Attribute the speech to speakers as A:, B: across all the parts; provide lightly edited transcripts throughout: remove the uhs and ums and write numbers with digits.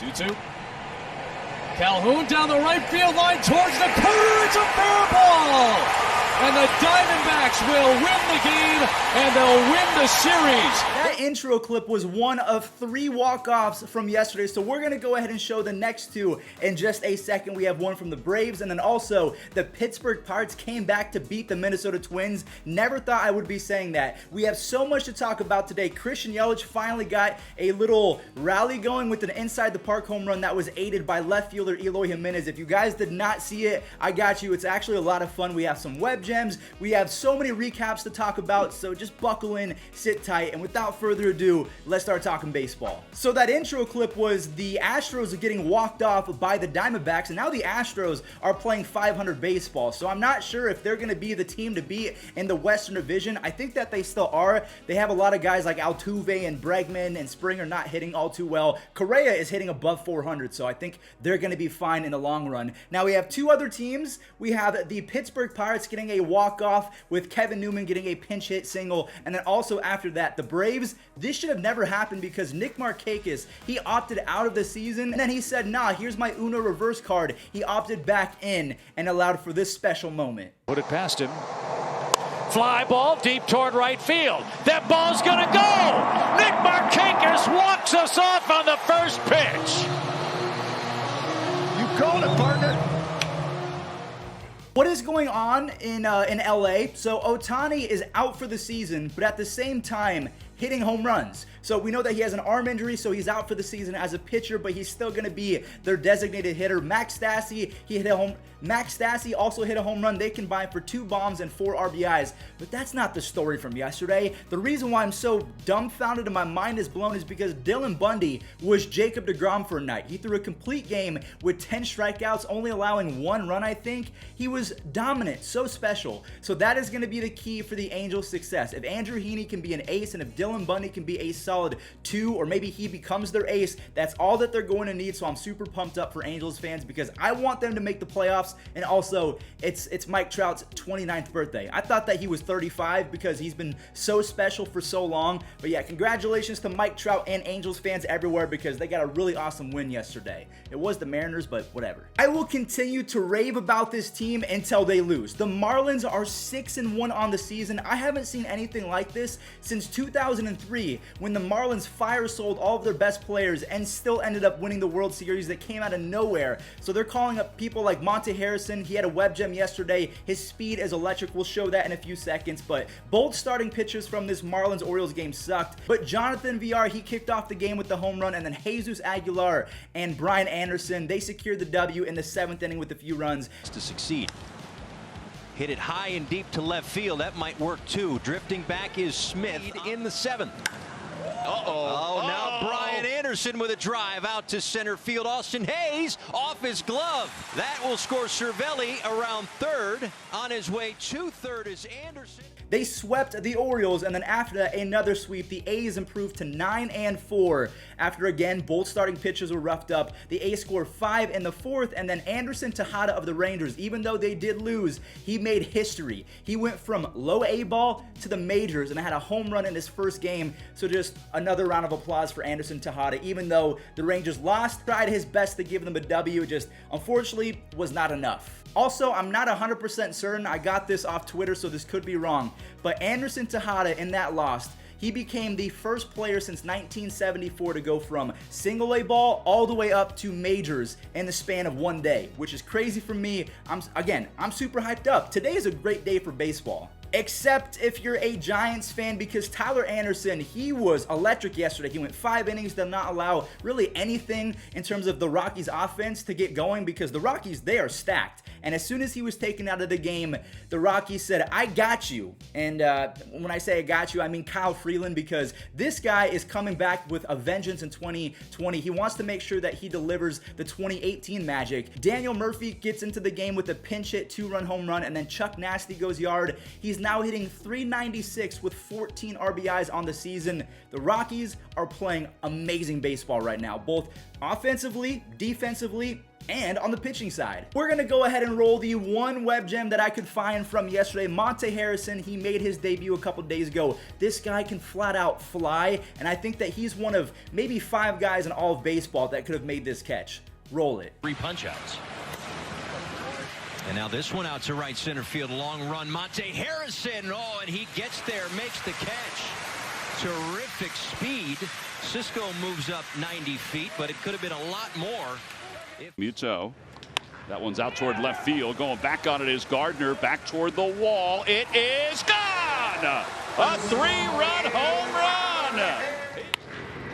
A: 2-2. Calhoun down the right field line towards the corner. It's a fair ball! And the Diamondbacks will win the game, and they'll win the series.
B: That intro clip was one of 3 walk-offs from yesterday, so we're going to go ahead and show the next 2 in just a second. We have one from the Braves, and then also the Pittsburgh Pirates came back to beat the Minnesota Twins. Never thought I would be saying that. We have so much to talk about today. Christian Yelich finally got a little rally going with an inside-the-park home run that was aided by left fielder Eloy Jimenez. If you guys did not see it, I got you. It's actually a lot of fun. We have some web gems. We have so many recaps to talk about, so just buckle in, sit tight, and without further ado, let's start talking baseball. So that intro clip was the Astros getting walked off by the Diamondbacks, and now the Astros are playing .500 baseball, so I'm not sure if they're going to be the team to beat in the Western Division. I think that they still are. They have a lot of guys like Altuve and Bregman and Springer not hitting all too well. Correa is hitting above 400, so I think they're going to be fine in the long run. Now we have 2 other teams. We have the Pittsburgh Pirates getting a walk-off with Kevin Newman getting a pinch hit single, and then also after that, the Braves. This should have never happened because Nick Markakis, he opted out of the season, and then he said, nah, here's my Uno reverse card. He opted back in and allowed for this special moment.
C: Put it past him. Fly ball deep toward right field. That ball's gonna go! Nick Markakis walks us off on the first pitch.
D: You called it, partner.
B: What is going on in LA? So Ohtani is out for the season, but at the same time, hitting home runs. So we know that he has an arm injury, so he's out for the season as a pitcher, but he's still going to be their designated hitter. Max Stassi also hit a home run. They combined for 2 bombs and 4 RBIs, but that's not the story from yesterday. The reason why I'm so dumbfounded and my mind is blown is because Dylan Bundy was Jacob deGrom for a night. He threw a complete game with 10 strikeouts, only allowing 1 run, I think. He was dominant, so special. So that is going to be the key for the Angels' success. If Andrew Heaney can be an ace and if Dylan Bundy can be a solid 2, or maybe he becomes their ace, that's all that they're going to need. So I'm super pumped up for Angels fans because I want them to make the playoffs. And also, it's Mike Trout's 29th birthday. I thought that he was 35 because he's been so special for so long. But yeah, congratulations to Mike Trout and Angels fans everywhere because they got a really awesome win yesterday. It was the Mariners, but whatever. I will continue to rave about this team until they lose. The Marlins are 6-1 on the season. I haven't seen anything like this since 2003 when the Marlins fire-sold all of their best players and still ended up winning the World Series that came out of nowhere. So they're calling up people like Monte Harrison. He had a web gem yesterday. His speed is electric. We'll show that in a few seconds. But both starting pitchers from this Marlins-Orioles game sucked. But Jonathan VR, he kicked off the game with the home run, and then Jesus Aguilar and Brian Anderson, they secured the W in the 7th inning with a few runs.
E: To succeed. Hit it high and deep to left field. That might work too. Drifting back is Smith in the 7th. Oh, now Brian Anderson with a drive out to center field. Austin Hayes off his glove. That will score Cervelli around 3rd. On his way to 3rd is Anderson.
B: They swept the Orioles, and then after that, another sweep. The A's improved to 9-4. After, again, both starting pitchers were roughed up. The A's scored 5 in the 4th, and then Anderson Tejada of the Rangers, even though they did lose, he made history. He went from low A ball to the majors and had a home run in his first game. So just another round of applause for Anderson Tejada. Even though the Rangers lost, tried his best to give them a W, just unfortunately was not enough. Also, I'm not 100% certain. I got this off Twitter, so this could be wrong. But Anderson Tejada in that loss, he became the first player since 1974 to go from single A ball all the way up to majors in the span of 1 day, which is crazy for me. I'm super hyped up. Today is a great day for baseball. Except if you're a Giants fan, because Tyler Anderson, he was electric yesterday. He went 5 innings, did not allow really anything in terms of the Rockies offense to get going because the Rockies, they are stacked. And as soon as he was taken out of the game, the Rockies said, I got you. And when I say I got you, I mean Kyle Freeland, because this guy is coming back with a vengeance in 2020. He wants to make sure that he delivers the 2018 magic. Daniel Murphy gets into the game with a pinch hit 2-run home run, and then Chuck Nasty goes yard. He's now hitting .396 with 14 RBIs on the season. The Rockies are playing amazing baseball right now, both offensively, defensively, And on the pitching side, we're going to go ahead and roll the one web gem that I could find from yesterday. Monte Harrison, he made his debut a couple days ago. This guy can flat out fly, and I think that he's one of maybe 5 guys in all of baseball that could have made this catch. Roll it.
E: 3 punch-outs. And now this one out to right center field. Long run, Monte Harrison. Oh, and he gets there, makes the catch. Terrific speed. Cisco moves up 90 feet, but it could have been a lot more.
D: Muto. That one's out toward left field. Going back on it is Gardner. Back toward the wall. It is gone! A 3-run home run!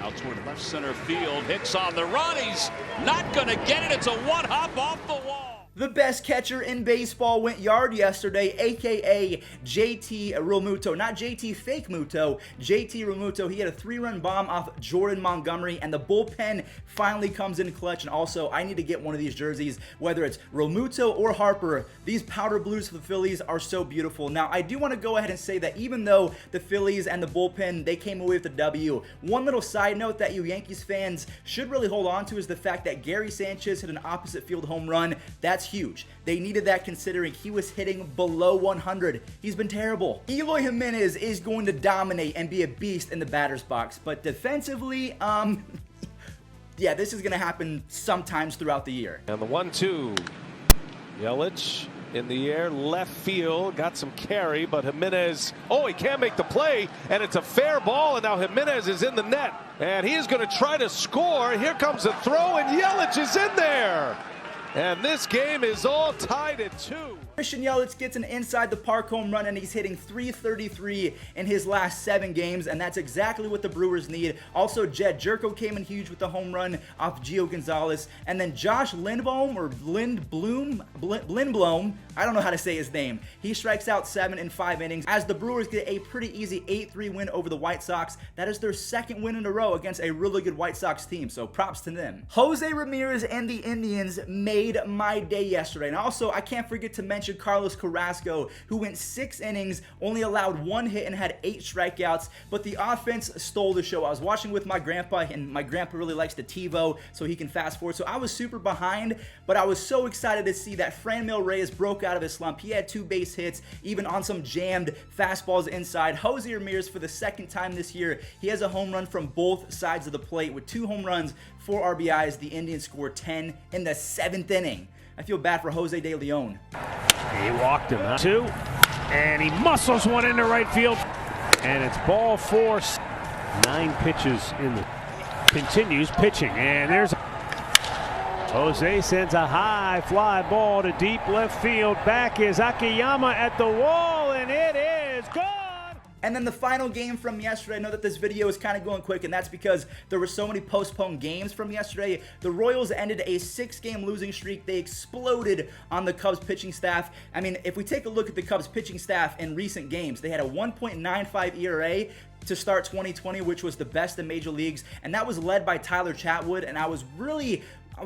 D: Out toward left center field. Hicks on the run. He's not going to get it. It's a one-hop off the wall.
B: The best catcher in baseball went yard yesterday, aka JT Realmuto. Not JT Fake Muto, JT Realmuto. He had a 3-run bomb off Jordan Montgomery, and the bullpen finally comes in clutch. And also, I need to get one of these jerseys, whether it's Realmuto or Harper. These powder blues for the Phillies are so beautiful. Now, I do want to go ahead and say that even though the Phillies and the bullpen, they came away with the W, one little side note that you Yankees fans should really hold on to is the fact that Gary Sanchez hit an opposite field home run. That's huge. They needed that considering he was hitting below 100. He's been terrible. Eloy Jimenez is going to dominate and be a beast in the batter's box, but defensively, yeah, this is going to happen sometimes throughout the year.
F: And the 1-2. Yelich in the air, left field, got some carry, but Jimenez, oh, he can't make the play, and it's a fair ball, and now Jimenez is in the net, and he is going to try to score. Here comes the throw, and Yelich is in there. And this game is all tied at 2.
B: Christian Yelich gets an inside the park home run, and he's hitting .333 in his last 7 games, and that's exactly what the Brewers need. Also, Jed Jerko came in huge with the home run off Gio Gonzalez, and then Josh Lindblom, or Lindblom, I don't know how to say his name. He strikes out 7 in 5 innings as the Brewers get a pretty easy 8-3 win over the White Sox. That is their 2nd win in a row against a really good White Sox team, so props to them. Jose Ramirez and the Indians made my day yesterday. And also, I can't forget to mention Carlos Carrasco, who went 6 innings, only allowed 1 hit and had 8 strikeouts, but the offense stole the show. I was watching with my grandpa, and my grandpa really likes the TiVo, so he can fast forward. So I was super behind, but I was so excited to see that Franmil Reyes broke out of his slump. He had 2 base hits, even on some jammed fastballs inside. Jose Ramirez, for the 2nd time this year, he has a home run from both sides of the plate with 2 home runs, 4 RBIs. The Indians scored 10 in the 7th inning. I feel bad for Jose De Leon.
G: He walked him, huh? 2, and he muscles one into right field, and it's ball 4. 9 pitches in the continues pitching, and there's Jose sends a high fly ball to deep left field. Back is Akiyama at the wall, and it is gone.
B: And then the final game from yesterday, I know that this video is kind of going quick, and that's because there were so many postponed games from yesterday. The Royals ended a 6-game losing streak. They exploded on the Cubs pitching staff. I mean, if we take a look at the Cubs pitching staff in recent games, they had a 1.95 ERA to start 2020, which was the best in major leagues, and that was led by Tyler Chatwood, and I was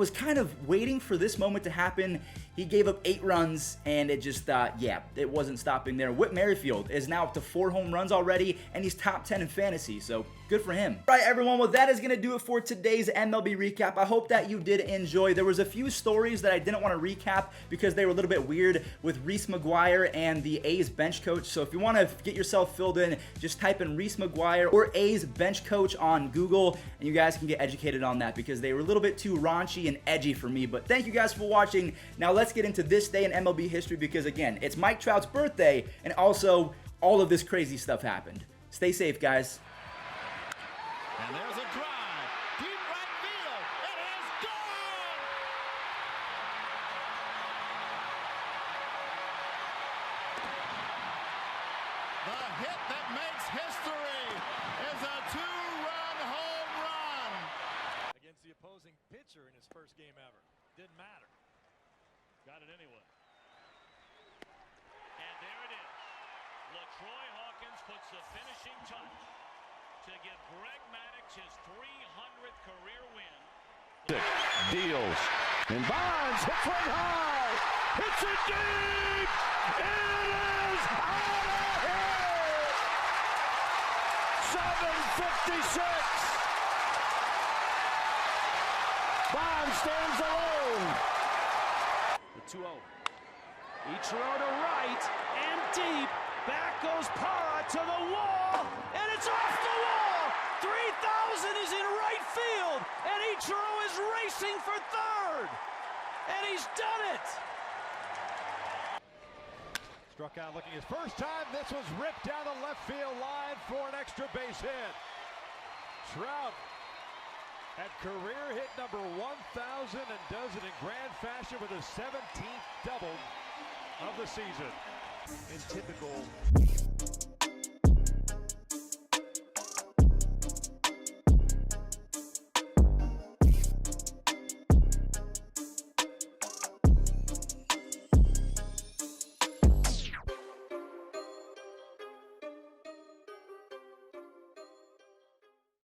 B: kind of waiting for this moment to happen. He gave up 8 runs, and it just, yeah, it wasn't stopping there. Whit Merrifield is now up to 4 home runs already, and he's top 10 in fantasy, so good for him. All right, everyone, well, that is going to do it for today's MLB recap. I hope that you did enjoy. There was a few stories that I didn't want to recap because they were a little bit weird with Reese McGuire and the A's bench coach, so if you want to get yourself filled in, just type in Reese McGuire or A's bench coach on Google, and you guys can get educated on that because they were a little bit too raunchy and edgy for me. But thank you guys for watching. Now let's get into this day in MLB history because, again, it's Mike Trout's birthday, and also all of this crazy stuff happened. Stay safe, guys.
C: And there's a drive. Deep right field. It is gone! The hit that makes history is a 2-run home run.
A: Against the opposing pitcher in his first game ever. Didn't matter. Got it anyway.
C: And there it is. LaTroy Hawkins puts the finishing touch to give Greg Maddux his 300th career win.
G: Deals. And Bonds hits one high. Hits it deep. It is out of here. 7:56. Bonds and stands alone. The 2-0. Ichiro to right and deep. Back goes Parra to the wall, and it's off the wall. 3,000 is in right field, and Ichiro is racing for third, and he's done it.
H: Struck out looking his first time. This was ripped down the left field line for an extra base hit. Trout at career hit number 1,000 and does it in grand fashion with his 17th double of the season. In typical